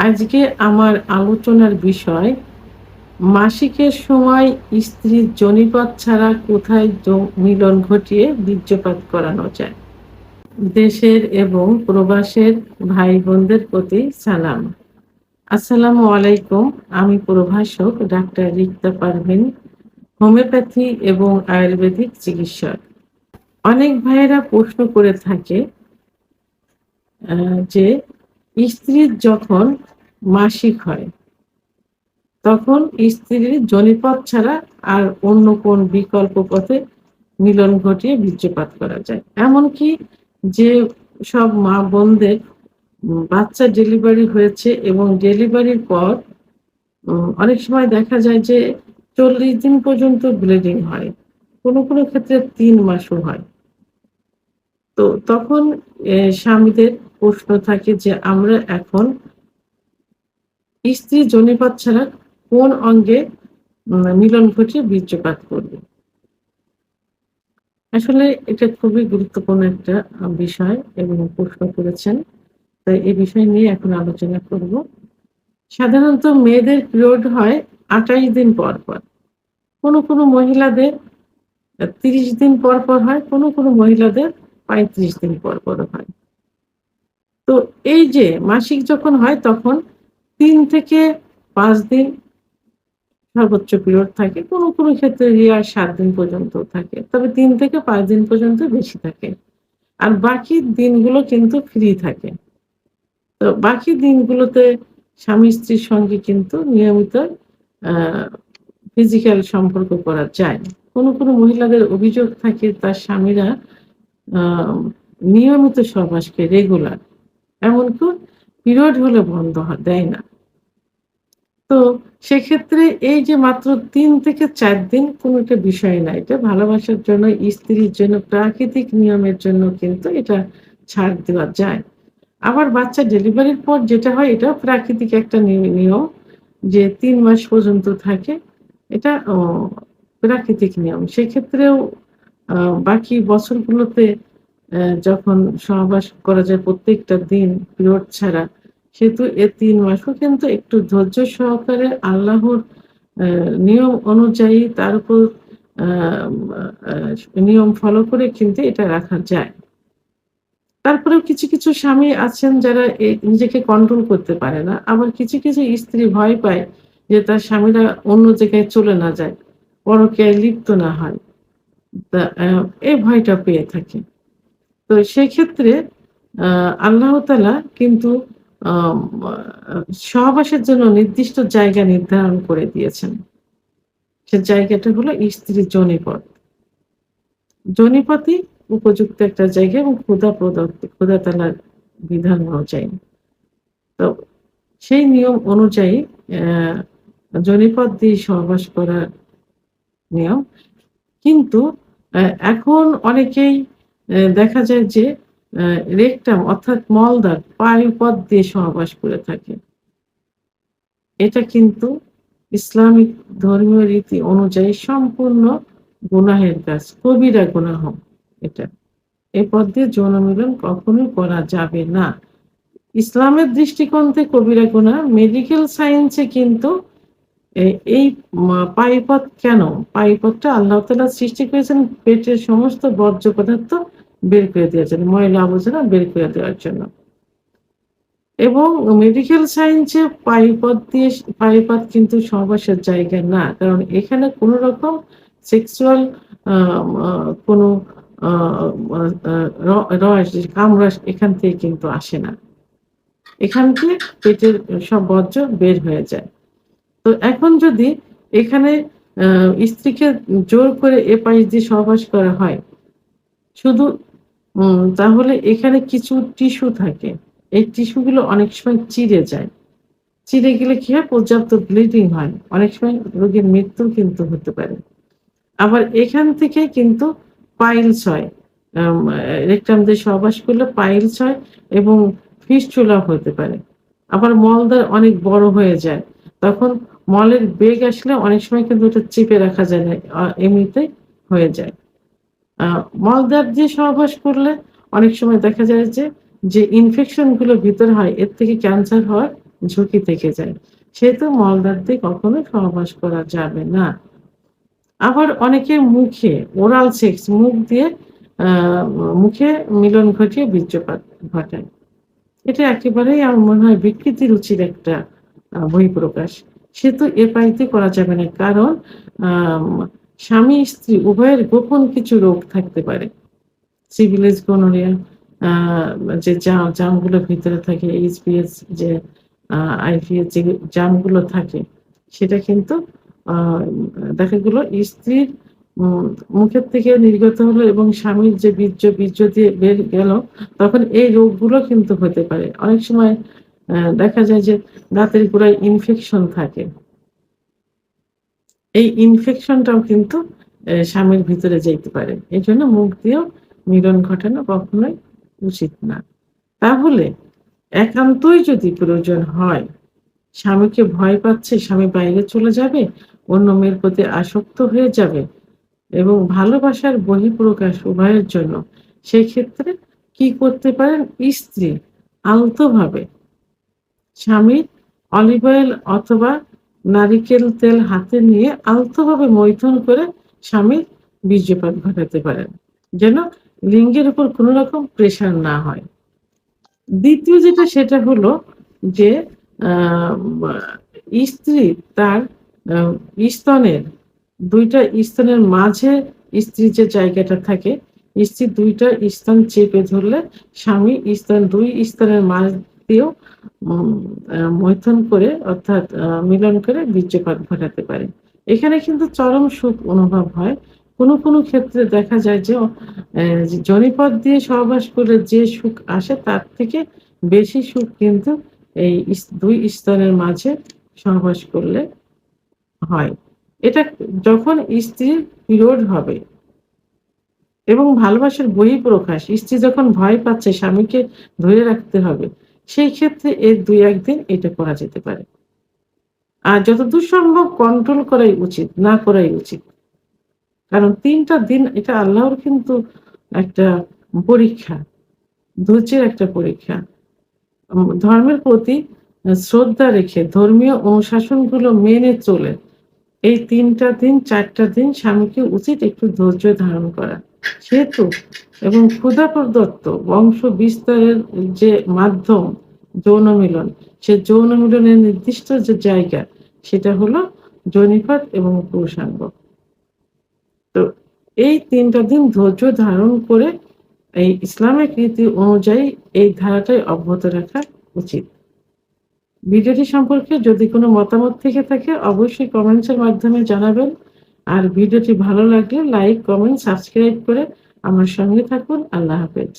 আজকে আমার আলোচনার বিষয় মাসিকের সময় স্ত্রীর যোনিপথ ছাড়া কোথায় মিলন ঘটিয়ে বীর্যপাত করানো যায়। দেশের এবং প্রবাসের ভাই বোনদের প্রতি সালাম। আসসালামু আলাইকুম। আমি প্রভাষক ডাক্তার রিক্তা পারভিন, হোমিওপ্যাথি এবং আয়ুর্বেদিক চিকিৎসক। অনেক ভাইয়েরা প্রশ্ন করে থাকে যে স্ত্রীর যখন মাসিক হয় তখন স্ত্রীর যোনিপথ ছাড়া আর অন্য কোন বিকল্প পথে মিলন ঘটিয়ে বীর্যপাত করা যায়। এমনকি যে সব মা বোনদের বাচ্চা ডেলিভারি হয়েছে এবং ডেলিভারির পর অনেক সময় দেখা যায় যে ৪০ দিন পর্যন্ত ব্লিডিং হয়। কোনো ক্ষেত্রে ৩ মাসও হয়। তো তখন স্বামীদের প্রশ্ন থাকে যে আমরা এখন স্ত্রীর যোনিপথ ছাড়া কোন অঙ্গে মিলন ঘটিয়ে বীর্যপাত করবে। আসলে এটা খুবই গুরুত্বপূর্ণ একটা বিষয় এবং প্রশ্ন করেছেন। তাই এই বিষয় নিয়ে এখন আলোচনা করব। সাধারণত মেয়েদের পিরিয়ড হয় ২৮ দিন পর। কোনো মহিলাদের ৩০ দিন পর হয়, কোনো মহিলাদের ৩৫ দিন পরও হয়। তো এই যে মাসিক যখন হয় তখন ৩ থেকে ৫ দিন সর্বোচ্চ পিরিয়ড থাকে। কোনো ক্ষেত্রে রেয়ার ৭ দিন পর্যন্তও থাকে। তবে ৩ থেকে ৫ দিন পর্যন্ত বেশি থাকে। আর বাকি দিনগুলো কিন্তু ফ্রি থাকে। তো বাকি দিনগুলোতে স্বামী-স্ত্রীর সঙ্গে কিন্তু নিয়মিত আ ফিজিক্যাল সম্পর্ক করা যায়। কোনো মহিলাদের অভিযোগ থাকে তার স্বামীরা আ নিয়মিত সহবাসকে রেগুলার, এমনকি পিরিয়ড হলে বন্ধ দেয় না। তো সেক্ষেত্রে এই যে মাত্র ৩ থেকে ৪ দিন কোনো একটা বিষয় না। এটা ভালোবাসার জন্য, স্ত্রীর জন্য, প্রাকৃতিক নিয়মের জন্য কিন্তু এটা ছাড় দেওয়া যায়। আবার বাচ্চা ডেলিভারির পর যেটা হয় এটাও প্রাকৃতিক একটা নিয়ম যে ৩ মাস পর্যন্ত থাকে। এটা প্রাকৃতিক নিয়ম। সেক্ষেত্রেও আ বাকি বছরগুলোতে যখন সহবাস করা যায় প্রত্যেকটা দিন পিরিয়ড ছাড়া, সেহেতু ৩ মাসও কিন্তু একটু ধৈর্য সহকারে আল্লাহর আ নিয়ম অনুযায়ী তার উপর আ আ নিয়ম ফলো করে কিন্তু এটা রাখা যায়। তারপরেও কিছু স্বামী আছেন যারা নিজেকে কন্ট্রোল করতে পারে না। আবার কিছু স্ত্রী ভয় পায় যে তার স্বামীরা অন্য জায়গায় চলে না যায়, পরকীয়ায় লিপ্ত না হয়। তা এই ভয়টা পেয়ে থাকে। তো সেক্ষেত্রে আ আল্লাহ তাআলা কিন্তু আম আ সহবাসের জন্য নির্দিষ্ট জায়গা নির্ধারণ করে দিয়েছেন। সে জায়গাটা হলো স্ত্রীর যোনিপথ। যোনিপথই উপযুক্ত একটা জায়গা এবং খোদা তাআলার বিধান অনুযায়ী। তো সেই নিয়ম অনুযায়ী যোনিপথ দিয়ে সহবাস করার নিয়ম। কিন্তু অ্যা এখন অনেকেই দেখা যায় যে অ্যা রেকটাম অর্থাৎ মলদ্বার পায়ুপথ দিয়ে সহবাস করে থাকে। এটা কিন্তু ইসলামিক ধর্মীয় রীতি অনুযায়ী সম্পূর্ণ গুনাহের কাজ। কবিরা গুনাহ এটা। এ পথ দিয়ে যৌন মিলন কখনোই করা যাবে না। ইসলামের দৃষ্টিকোণ থেকে কবিরা গুনাহ, মেডিকেল সায়েন্স এ কিন্তু এ এই পায়ুপথ কেন? পায়ুপথটা আল্লাহ তাআলা সৃষ্টি করেছেন পেটের সমস্ত বর্জ্য পদার্থ বের করে দেওয়ার জন্য, ময়লা আবর্জনা বের করে দেওয়ার জন্য। এবং মেডিকেল সায়েন্স এ পায়ুপথ কিন্তু সহবাসের জায়গা না। কারণ এখানে কোন রকম সেক্সুয়াল আ আ কোন আ আ আ র রস কামরাস এখান থেকে কিন্তু আসে না। এখান থেকে পেটের সব বর্জ্য বের হয়ে যায়। তো এখন যদি এখানে আ স্ত্রীকে জোর করে এপাশ দিয়ে সহবাস করা হয়, শুধু তাহলে এখানে কিছু টিস্যু থাকে। এই টিস্যু গুলো অনেক সময় চিড়ে যায়। চিড়ে গেলে কি হয়? পর্যাপ্ত ব্লিডিং হয়। অনেক সময় রোগীর মৃত্যু কিন্তু হতে পারে। আবার এখান থেকে কিন্তু পাইলস হয়। রেকটাম দিয়ে সহবাস করলে পাইলস হয় এবং ফিস্চুলা হতে পারে। আবার মলদ্বার অনেক বড় হয়ে যায়। তখন মলের বেগ আসলে অনেক সময় কিন্তু ওটা চেপে রাখা যায় না। এমনিতেই হয়ে যায়। আ মলদ্বার দিয়ে সহবাস করলে অনেক সময় দেখা যায় যে ইনফেকশন গুলো ভিতরে হয় এর থেকে ক্যান্সার হওয়ার ঝুঁকি থেকে যায়। সেহেতু মলদ্বার দিয়ে কখনো সহবাস করা যাবে না। আবার অনেকে মুখে ওরাল সেক্স মুখ দিয়ে আ মুখে মিলন ঘটিয়ে বীর্যপাত ঘটায়। এটা একেবারেই আমার মনে হয় বিকৃতি রুচির একটা বহিঃপ্রকাশ। সেহেতু এ বাড়িতে করা যাবে না। কারণ আম স্বামী-স্ত্রী উভয়ের গোপন কিছু রোগ থাকতে পারে। সিফিলিস, গনোরিয়া, আ যে জার্মগুলো ভিতরে থাকে, এইচপিএস যে আ আইভিএস যে জার্মগুলো থাকে, সেটা কিন্তু আ দেখা গেল স্ত্রীর উম মুখের থেকে নির্গত হলো এবং স্বামীর যে বীর্য দিয়ে বের গেল, তখন এই রোগগুলো কিন্তু হতে পারে। অনেক সময় দেখা যায় যে দাঁতের গোড়ায় ইনফেকশন থাকে। এই ইনফেকশনটাও কিন্তু স্বামীর ভিতরে যাইতে পারে। এজন্য মুখ দিয়েও মিলন ঘটানো কখনোই উচিত না। তাহলে একান্তই যদি প্রয়োজন হয়, স্বামীকে ভয় পাচ্ছে, স্বামী বাইরে চলে যাবে, অন্য মেয়ের প্রতি আসক্ত হয়ে যাবে এবং ভালোবাসার বহিঃপ্রকাশ উভয়ের জন্য। সেক্ষেত্রে কি করতে পারেন? স্ত্রী আলতোভাবে স্বামীর অলিভ অয়েল অথবা নারিকেল তেল হাতে নিয়ে আলতোভাবে মৈথুন করে স্বামীর বীর্যপাত ঘটাতে পারেন। যেন লিঙ্গের উপর কোন রকম প্রেশার না হয়। দ্বিতীয় যেটা সেটা হলো যে আ মা স্ত্রী তার আ স্তনের ২ টা স্তনের মাঝে স্ত্রীর যে জায়গাটা থাকে, স্ত্রীর ২ টা স্তন চেপে ধরলে স্বামী ২ স্তনের মাঝ দিয়েও উম মৈথুন করে অর্থাৎ মিলন করে বীর্যপাত ঘটাতে পারে। এখানে কিন্তু চরম সুখ অনুভব হয়। কোনো ক্ষেত্রে দেখা যায় যে জনিপথ দিয়ে সহবাস করলে যে সুখ আসে তার থেকে বেশি সুখ কিন্তু এই ২ স্তনের মাঝে সহবাস করলে হয়। এটা যখন স্ত্রীর পিরিয়ড হবে এবং ভালোবাসার বহিঃপ্রকাশ, স্ত্রী যখন ভয় পাচ্ছে স্বামীকে ধরে রাখতে হবে, সেই ক্ষেত্রে এর ২-১ দিন এটা করা যেতে পারে। আর যতদূর সম্ভব কন্ট্রোল করাই উচিত, না করাই উচিত। কারণ ৩ টা দিন এটা আল্লাহর কিন্তু একটা পরীক্ষা, ধৈর্যের একটা পরীক্ষা। ধর্মের প্রতি শ্রদ্ধা রেখে ধর্মীয় অনুশাসনগুলো মেনে চলে এই ৩ টা দিন ৪ টা দিন স্বামীকে উচিত একটু ধৈর্য ধারণ করা। সেহেতু এবং ক্ষুধা প্রদত্ত বংশ বিস্তারের যে মাধ্যম যৌন মিলন, সে যৌন মিলনের নির্দিষ্ট যে জায়গা সেটা হলো যোনিপাত এবং পুরুষাঙ্গ। তো এই ৩ টা দিন ধৈর্য ধারণ করে এই ইসলামিক রীতি অনুযায়ী এই ধারাটাই অব্যাহত রাখা উচিত। ভিডিওটি সম্পর্কে যদি কোনো মতামত থেকে থাকে অবশ্যই কমেন্টস এর মাধ্যমে জানাবেন। আর ভিডিওটি ভালো লাগলে লাইক, কমেন্ট, সাবস্ক্রাইব করে আমার সঙ্গে থাকুন। আল্লাহ হাফেজ।